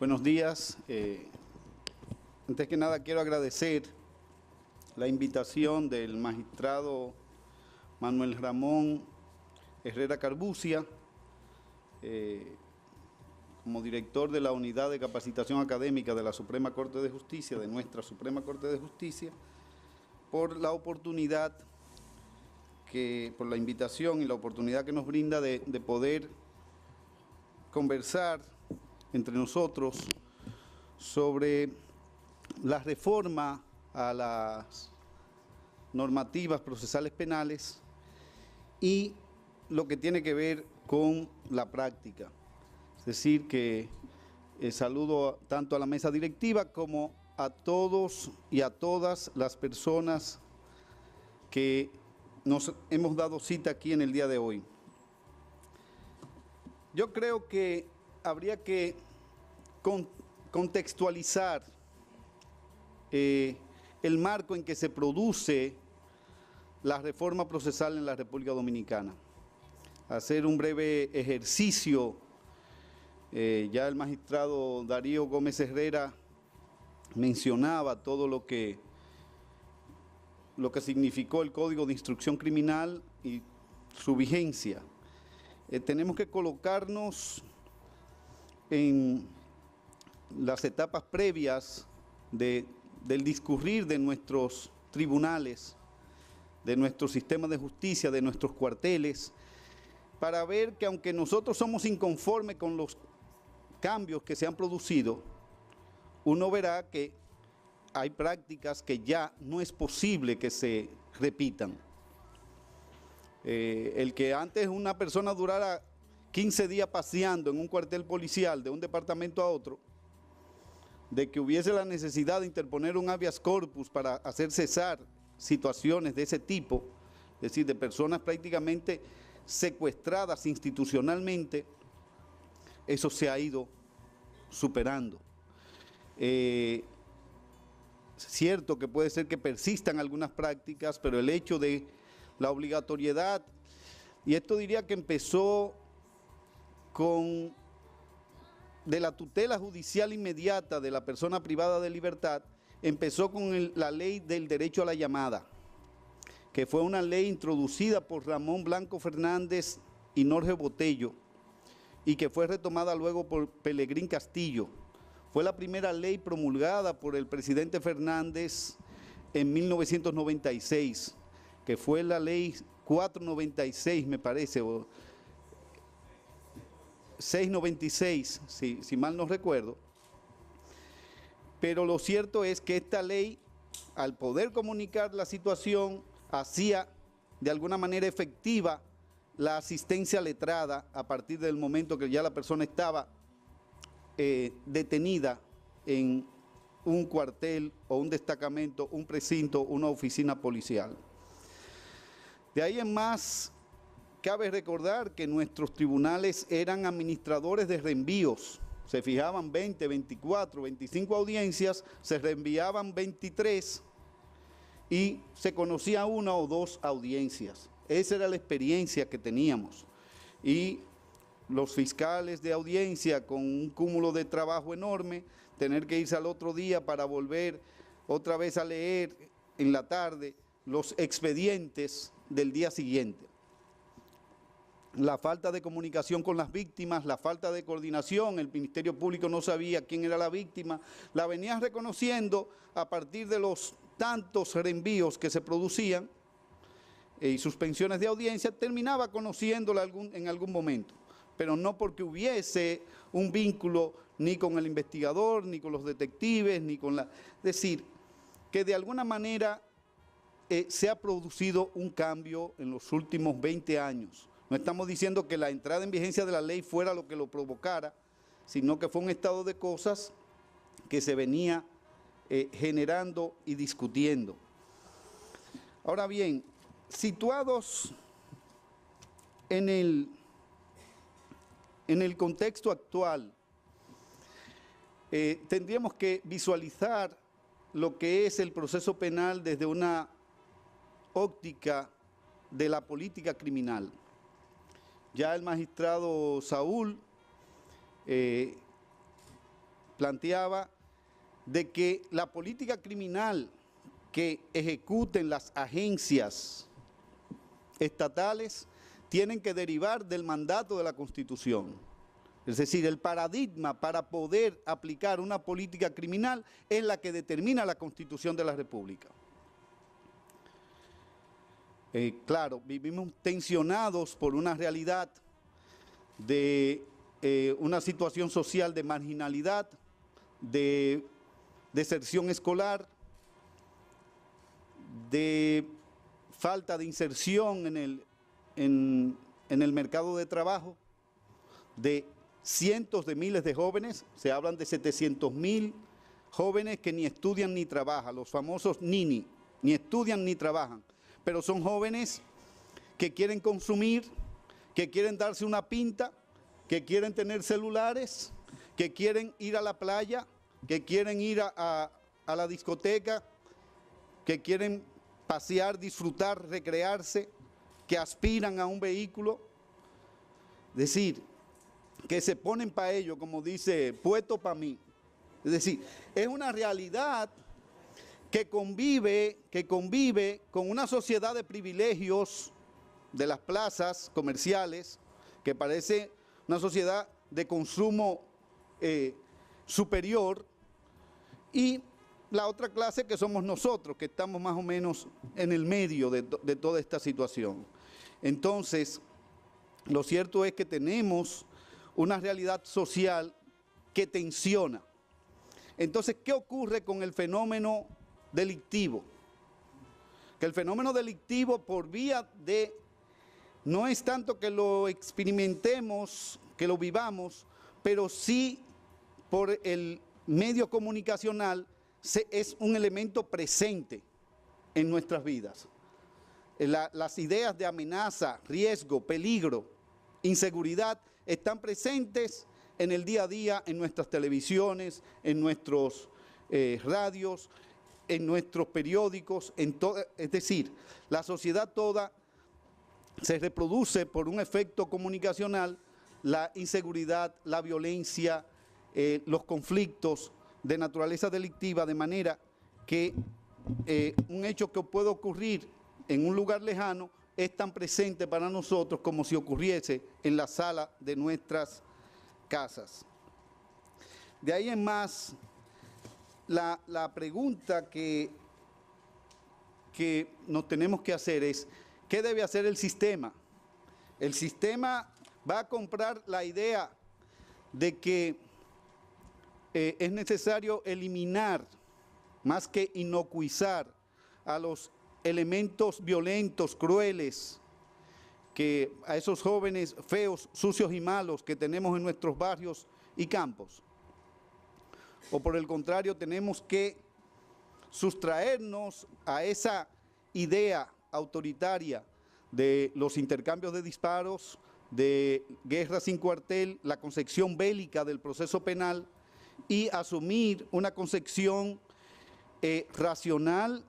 Buenos días. Antes que nada quiero agradecer la invitación del magistrado Manuel Ramón Herrera Carbucia, como director de la Unidad de Capacitación Académica de la Suprema Corte de Justicia, de nuestra Suprema Corte de Justicia, por la oportunidad, por la invitación y la oportunidad que nos brinda de poder conversar entre nosotros sobre la reforma a las normativas procesales penales y lo que tiene que ver con la práctica. Es decir, que saludo tanto a la mesa directiva como a todos y a todas las personas que nos hemos dado cita aquí en el día de hoy. Yo creo que habría que contextualizar el marco en que se produce la reforma procesal en la República Dominicana. Hacer un breve ejercicio, ya el magistrado Darío Gómez Herrera mencionaba todo lo que significó el Código de Instrucción Criminal y su vigencia. Tenemos que colocarnos en las etapas previas del discurrir de nuestros tribunales, de nuestro sistema de justicia, de nuestros cuarteles, para ver que aunque nosotros somos inconformes con los cambios que se han producido, uno verá que hay prácticas que ya no es posible que se repitan. El que antes una persona durara 15 días paseando en un cuartel policial de un departamento a otro, de que hubiese la necesidad de interponer un habeas corpus para hacer cesar situaciones de ese tipo, es decir, de personas prácticamente secuestradas institucionalmente, eso se ha ido superando. Cierto que puede ser que persistan algunas prácticas, pero el hecho de la obligatoriedad, y esto diría que empezó de la tutela judicial inmediata de la persona privada de libertad, empezó con la ley del derecho a la llamada, que fue una ley introducida por Ramón Blanco Fernández y Norge Botello, y que fue retomada luego por Pelegrín Castillo. Fue la primera ley promulgada por el presidente Fernández en 1996, que fue la ley 496, me parece, o 696, si mal no recuerdo. Pero lo cierto es que esta ley, al poder comunicar la situación, hacía de alguna manera efectiva la asistencia letrada a partir del momento que ya la persona estaba detenida en un cuartel o un destacamento, un precinto, una oficina policial. De ahí en más, cabe recordar que nuestros tribunales eran administradores de reenvíos. Se fijaban 20, 24, 25 audiencias, se reenviaban 23 y se conocía una o dos audiencias. Esa era la experiencia que teníamos. Y los fiscales de audiencia con un cúmulo de trabajo enorme, tener que irse al otro día para volver otra vez a leer en la tarde los expedientes del día siguiente. La falta de comunicación con las víctimas, la falta de coordinación, el Ministerio Público no sabía quién era la víctima, la venían reconociendo a partir de los tantos reenvíos que se producían y suspensiones de audiencia, terminaba conociéndola en algún momento, pero no porque hubiese un vínculo ni con el investigador, ni con los detectives, ni con la... Es decir, que de alguna manera se ha producido un cambio en los últimos 20 años. No estamos diciendo que la entrada en vigencia de la ley fuera lo que lo provocara, sino que fue un estado de cosas que se venía generando y discutiendo. Ahora bien, situados en el contexto actual, tendríamos que visualizar lo que es el proceso penal desde una óptica de la política criminal. Ya el magistrado Saúl planteaba de que la política criminal que ejecuten las agencias estatales tienen que derivar del mandato de la Constitución. Es decir, el paradigma para poder aplicar una política criminal es la que determina la Constitución de la República. Claro, vivimos tensionados por una realidad de una situación social de marginalidad, de deserción escolar, de falta de inserción en el mercado de trabajo, de cientos de miles de jóvenes, se hablan de 700.000 jóvenes que ni estudian ni trabajan, los famosos NINI, ni estudian ni trabajan, pero son jóvenes que quieren consumir, que quieren darse una pinta, que quieren tener celulares, que quieren ir a la playa, que quieren ir a la discoteca, que quieren pasear, disfrutar, recrearse, que aspiran a un vehículo. Es decir, que se ponen para ello, como dice, puesto para mí. Es decir, es una realidad que convive con una sociedad de privilegios de las plazas comerciales, que parece una sociedad de consumo superior, y la otra clase que somos nosotros, que estamos más o menos en el medio de toda esta situación. Entonces, lo cierto es que tenemos una realidad social que tensiona. Entonces, ¿qué ocurre con el fenómeno delictivo? Que el fenómeno delictivo por vía de, no es tanto que lo experimentemos, que lo vivamos, pero sí por el medio comunicacional es un elemento presente en nuestras vidas. Las ideas de amenaza, riesgo, peligro, inseguridad están presentes en el día a día, en nuestras televisiones, en nuestros radios, en nuestros periódicos, es decir, la sociedad toda se reproduce por un efecto comunicacional, la inseguridad, la violencia, los conflictos de naturaleza delictiva, de manera que un hecho que puede ocurrir en un lugar lejano es tan presente para nosotros como si ocurriese en la sala de nuestras casas. De ahí en más, la pregunta que nos tenemos que hacer es, ¿qué debe hacer el sistema? El sistema va a comprar la idea de que es necesario eliminar, más que inocuizar, a los elementos violentos, crueles, a esos jóvenes feos, sucios y malos que tenemos en nuestros barrios y campos. O por el contrario, tenemos que sustraernos a esa idea autoritaria de los intercambios de disparos, de guerra sin cuartel, la concepción bélica del proceso penal, y asumir una concepción racional,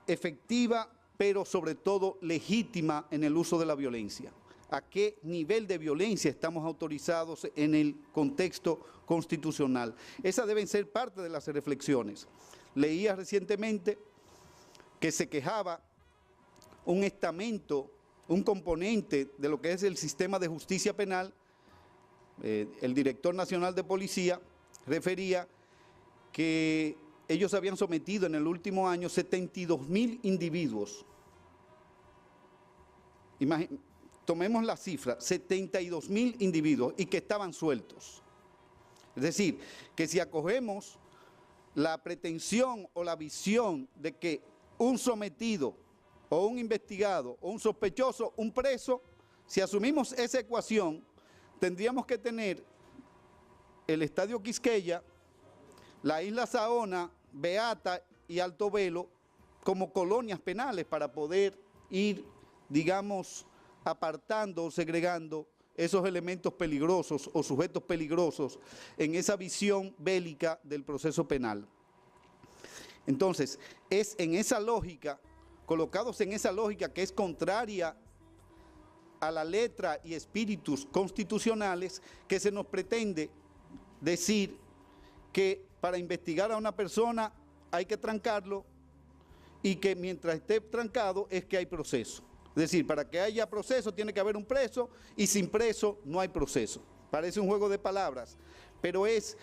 efectiva, pero sobre todo legítima en el uso de la violencia. ¿A qué nivel de violencia estamos autorizados en el contexto constitucional? Esas deben ser parte de las reflexiones. Leía recientemente que se quejaba un estamento, un componente de lo que es el sistema de justicia penal. El director nacional de policía refería que ellos habían sometido en el último año 72.000 individuos. Tomemos la cifra, 72.000 individuos, y que estaban sueltos. Es decir, que si acogemos la pretensión o la visión de que un sometido o un investigado o un sospechoso, un preso, si asumimos esa ecuación, tendríamos que tener el Estadio Quisqueya, la Isla Saona, Beata y Alto Velo como colonias penales para poder ir, digamos, apartando o segregando esos elementos peligrosos o sujetos peligrosos en esa visión bélica del proceso penal. Entonces, es en esa lógica, colocados en esa lógica que es contraria a la letra y espíritus constitucionales, que se nos pretende decir que para investigar a una persona hay que trancarlo y que mientras esté trancado es que hay proceso. Es decir, para que haya proceso tiene que haber un preso y sin preso no hay proceso. Parece un juego de palabras, pero es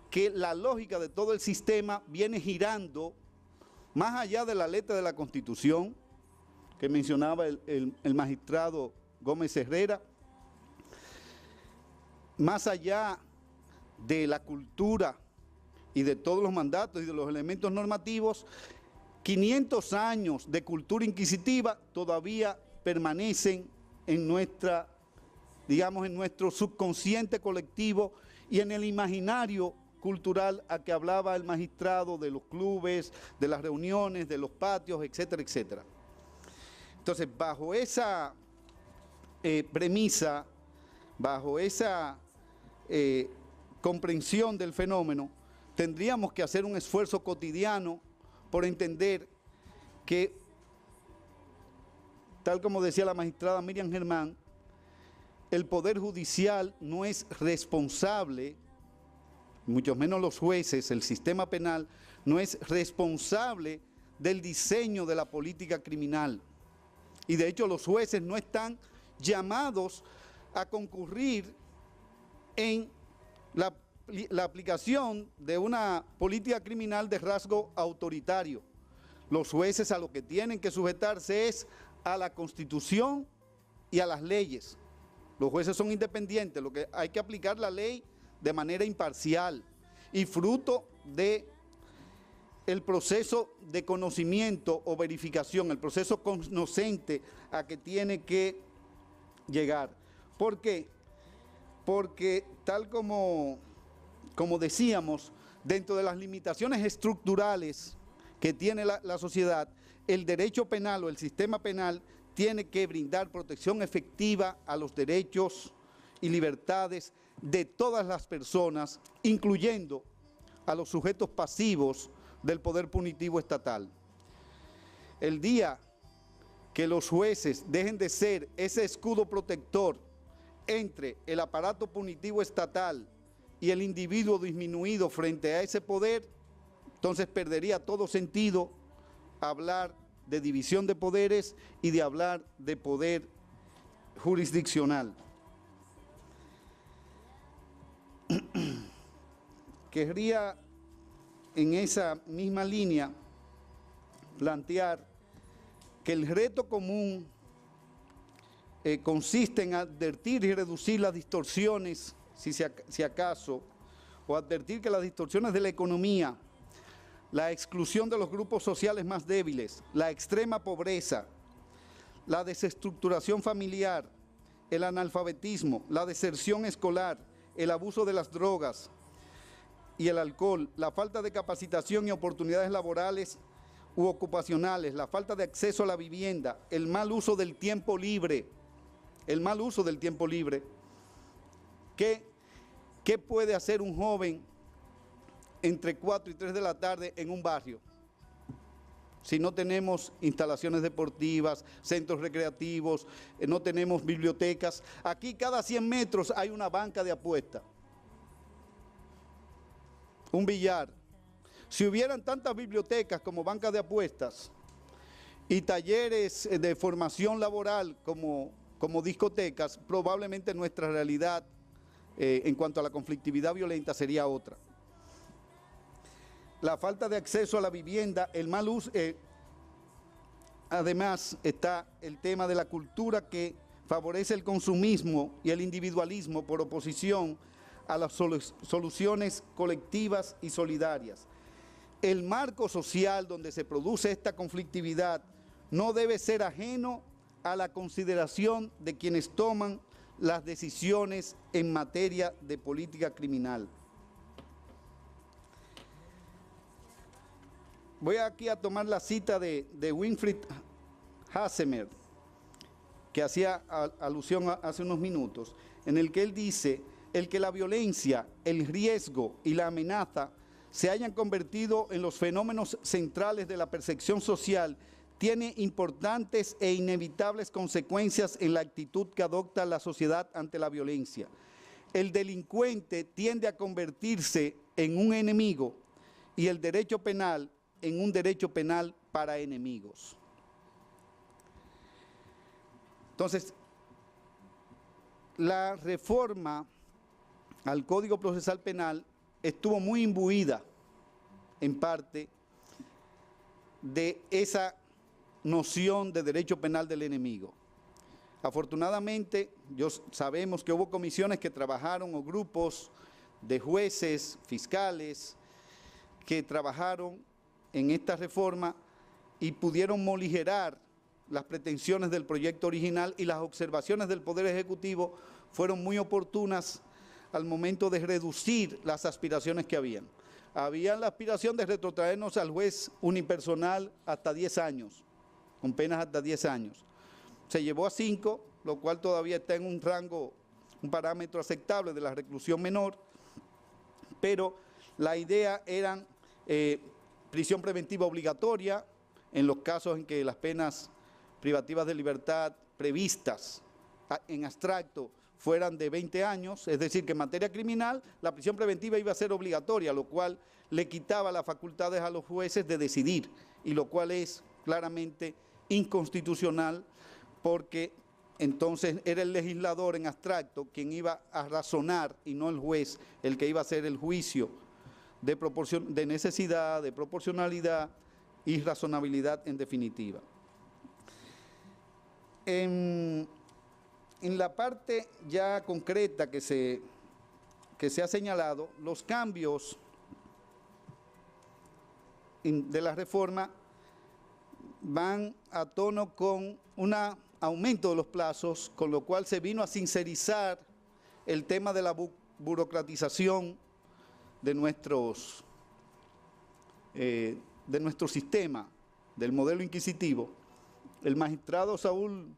que la lógica de todo el sistema viene girando más allá de la letra de la Constitución que mencionaba el magistrado Gómez Herrera, más allá de la cultura y de todos los mandatos y de los elementos normativos, 500 años de cultura inquisitiva todavía permanecen en nuestra, digamos, en nuestro subconsciente colectivo y en el imaginario cultural a que hablaba el magistrado de los clubes, de las reuniones, de los patios, etcétera, etcétera. Entonces, bajo esa premisa, bajo esa comprensión del fenómeno, tendríamos que hacer un esfuerzo cotidiano por entender que, tal como decía la magistrada Miriam Germán, el Poder Judicial no es responsable, mucho menos los jueces, el sistema penal, no es responsable del diseño de la política criminal. Y de hecho los jueces no están llamados a concurrir en la aplicación de una política criminal de rasgo autoritario. Los jueces a lo que tienen que sujetarse es a la Constitución y a las leyes. Los jueces son independientes, lo que hay que aplicar la ley de manera imparcial y fruto de el proceso de conocimiento o verificación, el proceso conocente a que tiene que llegar. ¿Por qué? Porque tal como decíamos, dentro de las limitaciones estructurales que tiene la sociedad, el derecho penal o el sistema penal tiene que brindar protección efectiva a los derechos y libertades de todas las personas, incluyendo a los sujetos pasivos del poder punitivo estatal. El día que los jueces dejen de ser ese escudo protector entre el aparato punitivo estatal y el individuo disminuido frente a ese poder, entonces perdería todo sentido hablar de división de poderes y de hablar de poder jurisdiccional. Querría en esa misma línea plantear que el reto común consiste en advertir y reducir las distorsiones, si acaso, o advertir que las distorsiones de la economía, la exclusión de los grupos sociales más débiles, la extrema pobreza, la desestructuración familiar, el analfabetismo, la deserción escolar, el abuso de las drogas y el alcohol, la falta de capacitación y oportunidades laborales u ocupacionales, la falta de acceso a la vivienda, el mal uso del tiempo libre, ¿Qué puede hacer un joven entre 4 y 3 de la tarde en un barrio si no tenemos instalaciones deportivas, centros recreativos, no tenemos bibliotecas? Aquí cada 100 metros hay una banca de apuestas, un billar. Si hubieran tantas bibliotecas como bancas de apuestas y talleres de formación laboral como discotecas, probablemente nuestra realidad en cuanto a la conflictividad violenta sería otra. La falta de acceso a la vivienda, el mal uso, además está el tema de la cultura que favorece el consumismo y el individualismo por oposición a las soluciones colectivas y solidarias. El marco social donde se produce esta conflictividad no debe ser ajeno a la consideración de quienes toman las decisiones en materia de política criminal. Voy aquí a tomar la cita de Winfried Hassemer, que hacía alusión hace unos minutos, en el que él dice: el que la violencia, el riesgo y la amenaza se hayan convertido en los fenómenos centrales de la percepción social tiene importantes e inevitables consecuencias en la actitud que adopta la sociedad ante la violencia. el delincuente tiende a convertirse en un enemigo y el derecho penal en un derecho penal para enemigos. Entonces, la reforma al Código Procesal Penal estuvo muy imbuida, en parte, de esa noción de derecho penal del enemigo. Afortunadamente, sabemos que hubo comisiones que trabajaron, o grupos de jueces, fiscales, que trabajaron en esta reforma y pudieron moligerar las pretensiones del proyecto original, y las observaciones del Poder Ejecutivo fueron muy oportunas al momento de reducir las aspiraciones que habían. Había la aspiración de retrotraernos al juez unipersonal hasta 10 años, con penas hasta 10 años. Se llevó a 5, lo cual todavía está en un rango, un parámetro aceptable de la reclusión menor, pero la idea era prisión preventiva obligatoria en los casos en que las penas privativas de libertad previstas en abstracto fueran de 20 años, es decir, que en materia criminal la prisión preventiva iba a ser obligatoria, lo cual le quitaba las facultades a los jueces de decidir, y lo cual es claramente inconstitucional, porque entonces era el legislador en abstracto quien iba a razonar y no el juez el que iba a hacer el juicio de necesidad, de proporcionalidad y razonabilidad en definitiva. En la parte ya concreta que se ha señalado, los cambios de la reforma van a tono con un aumento de los plazos, con lo cual se vino a sincerizar el tema de la burocratización de nuestro sistema, del modelo inquisitivo. El magistrado Saúl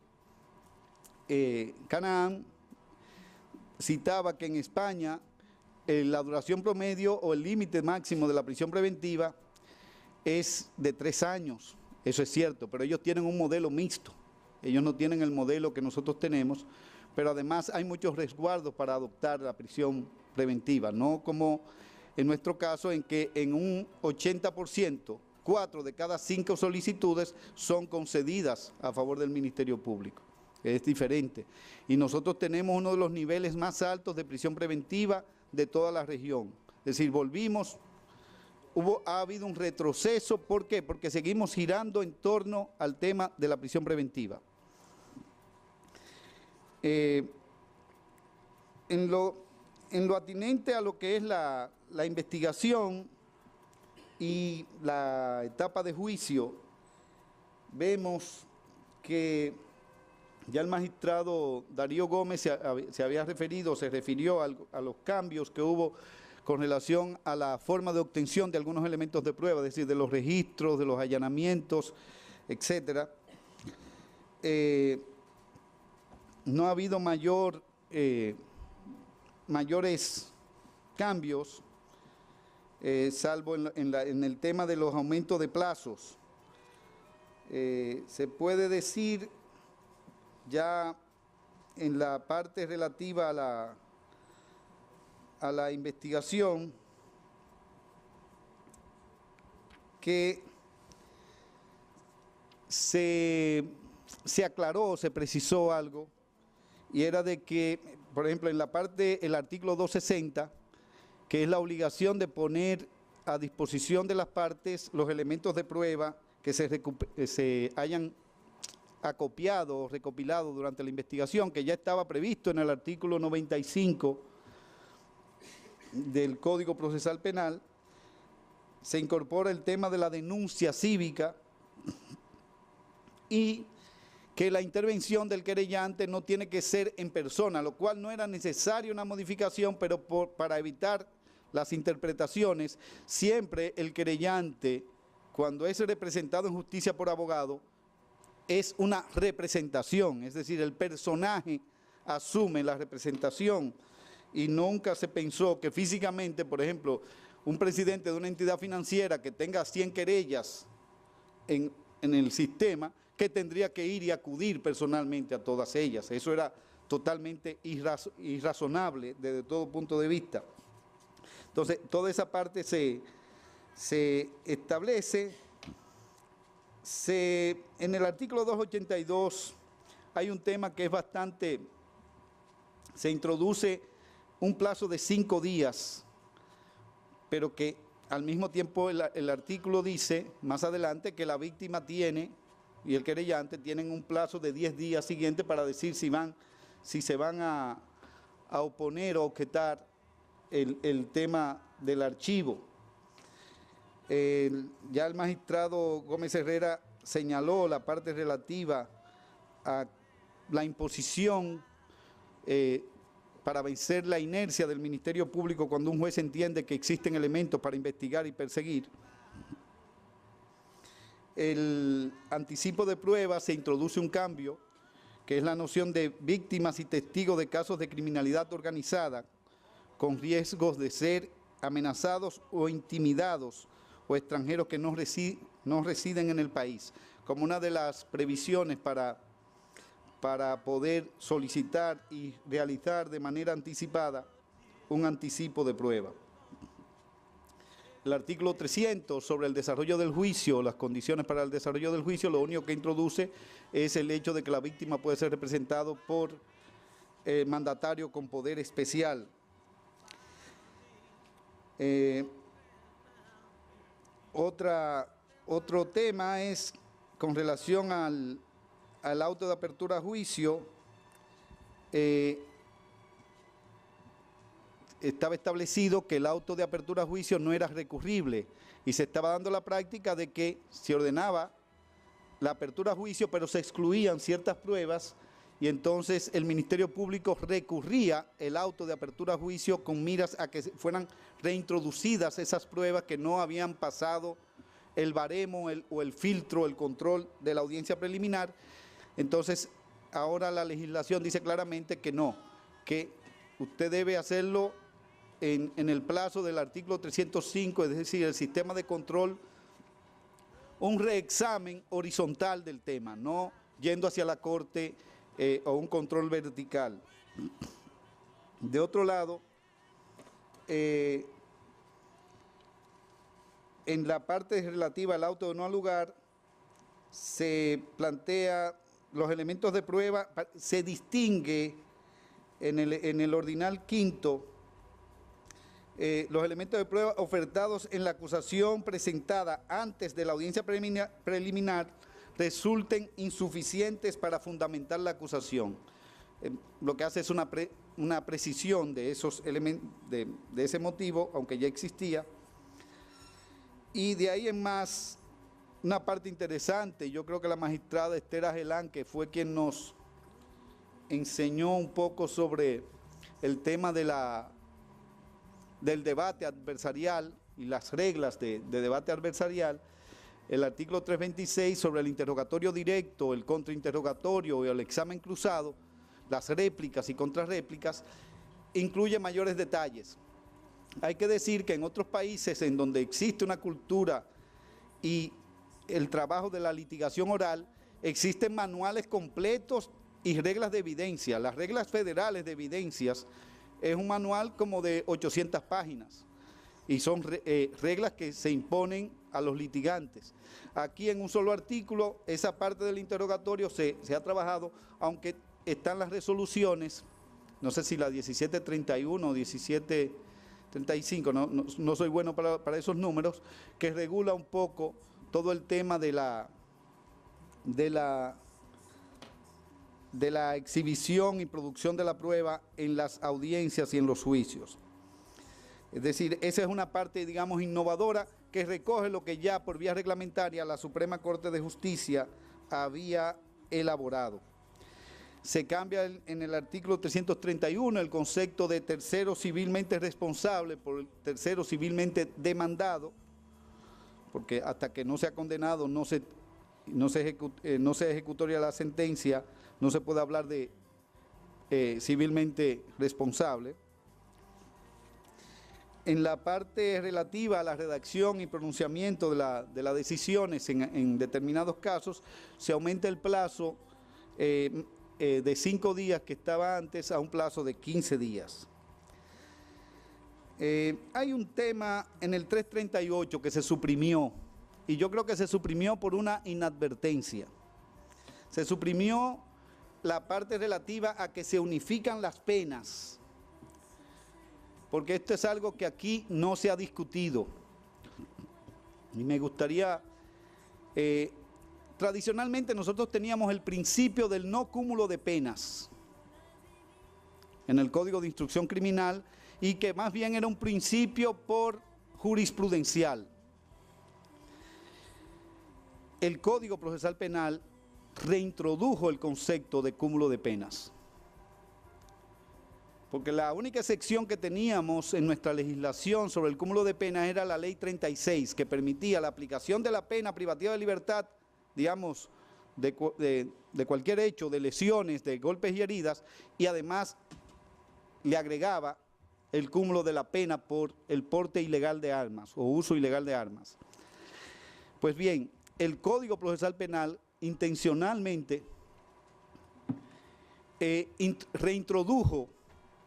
Canaán citaba que en España la duración promedio o el límite máximo de la prisión preventiva es de 3 años. Eso es cierto, pero ellos tienen un modelo mixto. Ellos no tienen el modelo que nosotros tenemos, pero además hay muchos resguardos para adoptar la prisión preventiva, no como en nuestro caso, en que en un 80%, 4 de cada 5 solicitudes son concedidas a favor del Ministerio Público. Es diferente. Y nosotros tenemos uno de los niveles más altos de prisión preventiva de toda la región. Es decir, ha habido un retroceso. ¿Por qué? Porque seguimos girando en torno al tema de la prisión preventiva. En lo atinente a lo que es la investigación y la etapa de juicio, vemos que ya el magistrado Darío Gómez se refirió a los cambios que hubo con relación a la forma de obtención de algunos elementos de prueba, es decir, de los registros, de los allanamientos, etcétera. No ha habido mayores cambios, salvo en el tema de los aumentos de plazos. Se puede decir ya en la parte relativa a la investigación que se aclaró, se precisó algo, y era de que, por ejemplo, en la parte, el artículo 260, que es la obligación de poner a disposición de las partes los elementos de prueba que se hayan acopiado o recopilado durante la investigación, que ya estaba previsto en el artículo 95 del Código Procesal Penal. Se incorpora el tema de la denuncia cívica y que la intervención del querellante no tiene que ser en persona, lo cual no era necesaria una modificación, pero para evitar las interpretaciones, siempre el querellante, cuando es representado en justicia por abogado, es una representación, es decir, el personaje asume la representación, y nunca se pensó que físicamente, por ejemplo, un presidente de una entidad financiera que tenga 100 querellas en el sistema, que tendría que ir y acudir personalmente a todas ellas. Eso era totalmente irrazonable desde todo punto de vista. Entonces, toda esa parte se establece. En el artículo 282 hay un tema que es bastante, se introduce un plazo de 5 días, pero que al mismo tiempo el artículo dice más adelante que la víctima tiene y el querellante tienen un plazo de 10 días siguientes para decir si se van a oponer o objetar el tema del archivo. Ya el magistrado Gómez Herrera señaló la parte relativa a la imposición para vencer la inercia del Ministerio Público cuando un juez entiende que existen elementos para investigar y perseguir. El anticipo de pruebas se introduce un cambio, que es la noción de víctimas y testigos de casos de criminalidad organizada con riesgos de ser amenazados o intimidados o extranjeros que no residen en el país, como una de las previsiones para poder solicitar y realizar de manera anticipada un anticipo de prueba. El artículo 300 sobre el desarrollo del juicio, las condiciones para el desarrollo del juicio, lo único que introduce es el hecho de que la víctima puede ser representado por mandatario con poder especial. Otro tema es con relación al auto de apertura a juicio. Estaba establecido que el auto de apertura a juicio no era recurrible y se estaba dando la práctica de que se ordenaba la apertura a juicio, pero se excluían ciertas pruebas y entonces el Ministerio Público recurría el auto de apertura a juicio con miras a que fueran reintroducidas esas pruebas que no habían pasado el baremo o el filtro, el control de la audiencia preliminar. Entonces, ahora la legislación dice claramente que no, que usted debe hacerlo en el plazo del artículo 305, es decir, el sistema de control, un reexamen horizontal del tema, no yendo hacia la Corte o un control vertical. De otro lado, en la parte relativa al auto de no lugar, se plantea los elementos de prueba, se distingue en el ordinal quinto, los elementos de prueba ofertados en la acusación presentada antes de la audiencia preliminar resulten insuficientes para fundamentar la acusación. Lo que hace es una precisión de esos elementos, de ese motivo, aunque ya existía. Y de ahí en más, una parte interesante, yo creo que la magistrada Esther Ajelán, que fue quien nos enseñó un poco sobre el tema del debate adversarial y las reglas de debate adversarial, el artículo 326 sobre el interrogatorio directo, el contrainterrogatorio y el examen cruzado, las réplicas y contrarréplicas, incluye mayores detalles. Hay que decir que en otros países en donde existe una cultura y el trabajo de la litigación oral, existen manuales completos y reglas de evidencia. Las reglas federales de evidencias es un manual como de 800 páginas y son reglas que se imponen a los litigantes. Aquí en un solo artículo, esa parte del interrogatorio se ha trabajado, aunque están las resoluciones, no sé si la 1731 o 1735, no soy bueno para esos números, que regula un poco todo el tema de la exhibición y producción de la prueba en las audiencias y en los juicios. Es decir, esa es una parte, digamos, innovadora que recoge lo que ya por vía reglamentaria la Suprema Corte de Justicia había elaborado. Se cambia en el artículo 331 el concepto de tercero civilmente responsable por el tercero civilmente demandado, porque hasta que no sea condenado no sea ejecutoria la sentencia, no se puede hablar de civilmente responsable. En la parte relativa a la redacción y pronunciamiento de las decisiones en determinados casos, se aumenta el plazo de 5 días que estaba antes a un plazo de 15 días. Hay un tema en el 338 que se suprimió, y yo creo que se suprimió por una inadvertencia. Se suprimió la parte relativa a que se unifican las penas, porque esto es algo que aquí no se ha discutido. Y me gustaría, tradicionalmente nosotros teníamos el principio del no cúmulo de penas en el Código de Instrucción Criminal, y que más bien era un principio por jurisprudencial. El Código Procesal Penal reintrodujo el concepto de cúmulo de penas, porque la única excepción que teníamos en nuestra legislación sobre el cúmulo de penas era la Ley 36, que permitía la aplicación de la pena privativa de libertad, digamos, de cualquier hecho, de lesiones, de golpes y heridas, y además le agregaba el cúmulo de la pena por el porte ilegal de armas o uso ilegal de armas. Pues bien, el Código Procesal Penal intencionalmente reintrodujo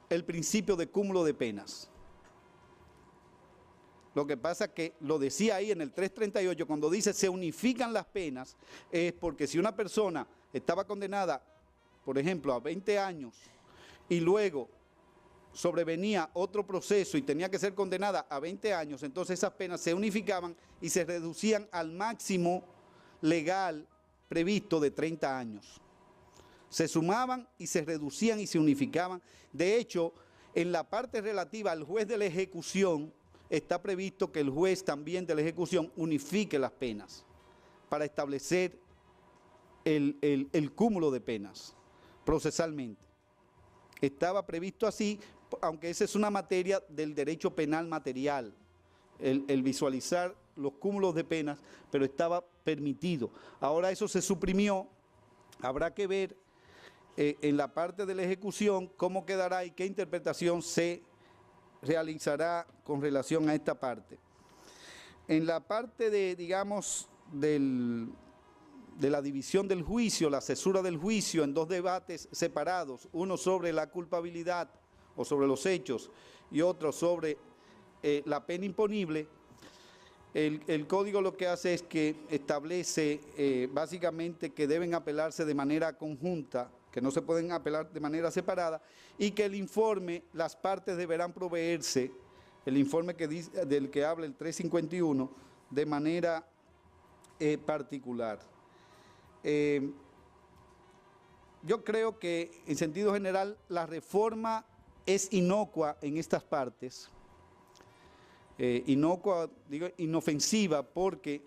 el principio de cúmulo de penas. Lo que pasa que lo decía ahí en el 338, cuando dice se unifican las penas, es porque si una persona estaba condenada, por ejemplo, a 20 años y luego sobrevenía otro proceso y tenía que ser condenada a 20 años, entonces esas penas se unificaban y se reducían al máximo legal previsto de 30 años. Se sumaban y se reducían y se unificaban. De hecho, en la parte relativa al juez de la ejecución, está previsto que el juez también de la ejecución unifique las penas para establecer el cúmulo de penas procesalmente. Estaba previsto así, aunque esa es una materia del derecho penal material, el visualizar los cúmulos de penas, pero estaba permitido. Ahora eso se suprimió, habrá que ver en la parte de la ejecución cómo quedará y qué interpretación se realizará con relación a esta parte. En la parte de, digamos, de la división del juicio, la cesura del juicio en 2 debates separados, uno sobre la culpabilidad o sobre los hechos y otro sobre la pena imponible, el código lo que hace es que establece básicamente que deben apelarse de manera conjunta, que no se pueden apelar de manera separada, y que el informe, las partes deberán proveerse, el informe del que habla el 351, de manera particular. Yo creo que en sentido general la reforma es inocua en estas partes, inocua, digo, inofensiva, porque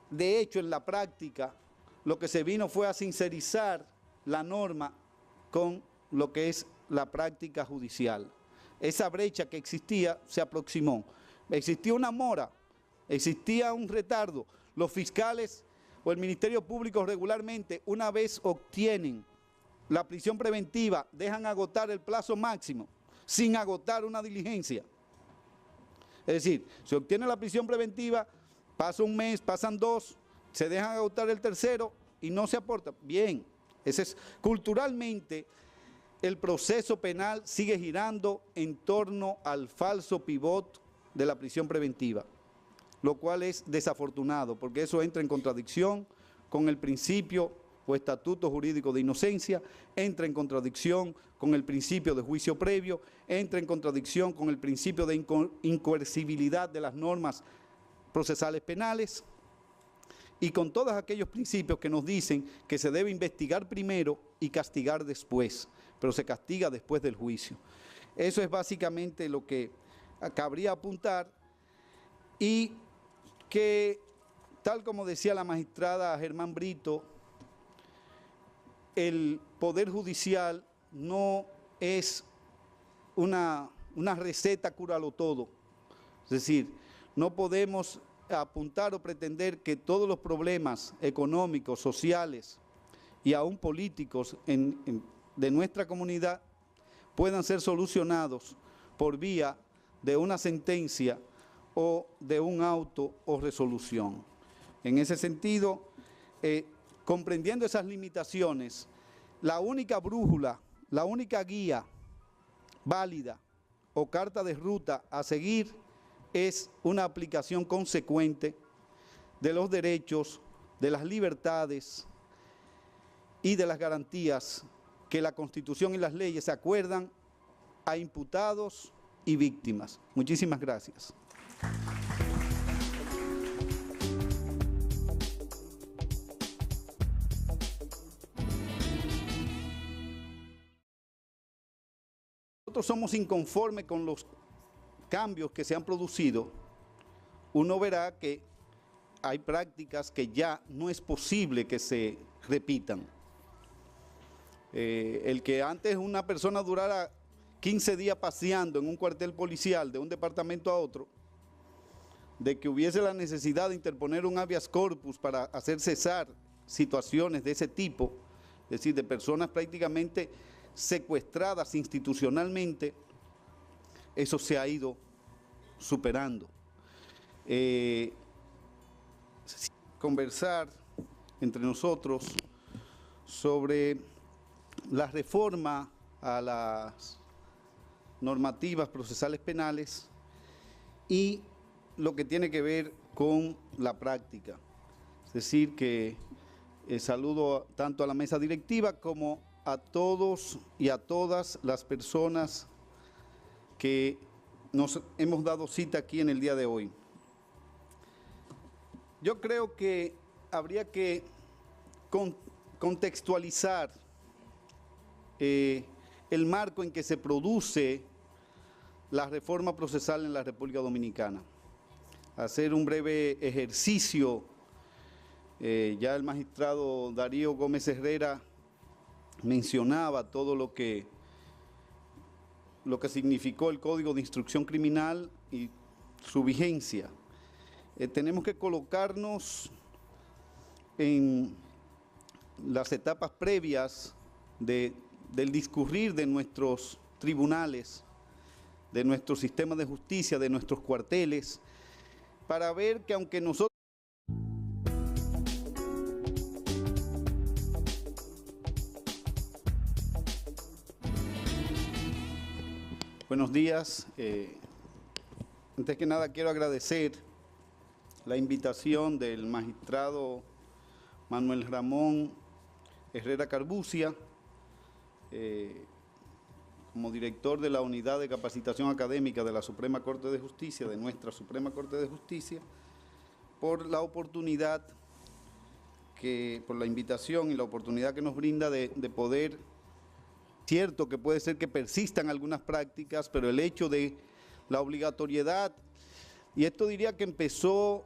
de hecho en la práctica lo que se vino fue a sincerizar la norma con lo que es la práctica judicial. Esa brecha que existía se aproximó. Existía una mora, existía un retardo. Los fiscales o el Ministerio Público regularmente, una vez obtienen la prisión preventiva, dejan agotar el plazo máximo sin agotar una diligencia. Es decir, se obtiene la prisión preventiva, pasa un mes, pasan 2, se dejan agotar el tercero y no se aporta. Bien, ese es culturalmente el proceso penal sigue girando en torno al falso pivot de la prisión preventiva, lo cual es desafortunado porque eso entra en contradicción con el principio o estatuto jurídico de inocencia, entra en contradicción con el principio de juicio previo, entra en contradicción con el principio de incoercibilidad de las normas procesales penales y con todos aquellos principios que nos dicen que se debe investigar primero y castigar después, pero se castiga después del juicio. Eso es básicamente lo que cabría apuntar, y que, tal como decía la magistrada Germán Brito, el Poder Judicial no es una receta cúralo todo. Es decir, no podemos apuntar o pretender que todos los problemas económicos, sociales y aún políticos de nuestra comunidad puedan ser solucionados por vía de una sentencia o de un auto o resolución. En ese sentido, comprendiendo esas limitaciones, la única brújula, la única guía válida o carta de ruta a seguir es una aplicación consecuente de los derechos, de las libertades y de las garantías que la Constitución y las leyes acuerdan a imputados y víctimas. Muchísimas gracias. Nosotros somos inconformes con los cambios que se han producido. Uno verá que hay prácticas que ya no es posible que se repitan. El que antes una persona durara 15 días paseando en un cuartel policial de un departamento a otro, de que hubiese la necesidad de interponer un habeas corpus para hacer cesar situaciones de ese tipo, es decir, de personas prácticamente secuestradas institucionalmente, eso se ha ido superando. Conversar entre nosotros sobre la reforma a las normativas procesales penales y lo que tiene que ver con la práctica. Es decir, que saludo tanto a la mesa directiva como a todos y a todas las personas que nos hemos dado cita aquí en el día de hoy. Yo creo que habría que contextualizar el marco en que se produce la reforma procesal en la República Dominicana. Hacer un breve ejercicio, ya el magistrado Darío Gómez Herrera mencionaba todo lo que significó el Código de Instrucción Criminal y su vigencia. Tenemos que colocarnos en las etapas previas del discurrir de nuestros tribunales, de nuestro sistema de justicia, de nuestros cuarteles, para ver que aunque nosotros... Buenos días. Antes que nada quiero agradecer la invitación del magistrado Manuel Ramón Herrera Carbucia, como director de la Unidad de Capacitación Académica de la Suprema Corte de Justicia, de nuestra Suprema Corte de Justicia, por la oportunidad, por la invitación y la oportunidad que nos brinda de poder, cierto que puede ser que persistan algunas prácticas, pero el hecho de la obligatoriedad, y esto diría que empezó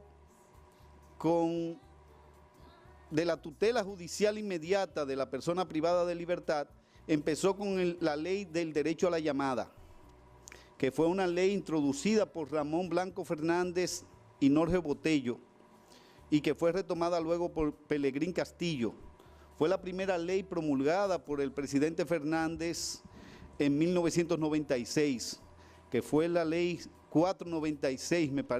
de la tutela judicial inmediata de la persona privada de libertad, empezó con la ley del derecho a la llamada, que fue una ley introducida por Ramón Blanco Fernández y Norge Botello, y que fue retomada luego por Pelegrín Castillo. Fue la primera ley promulgada por el presidente Fernández en 1996, que fue la ley 496, me parece.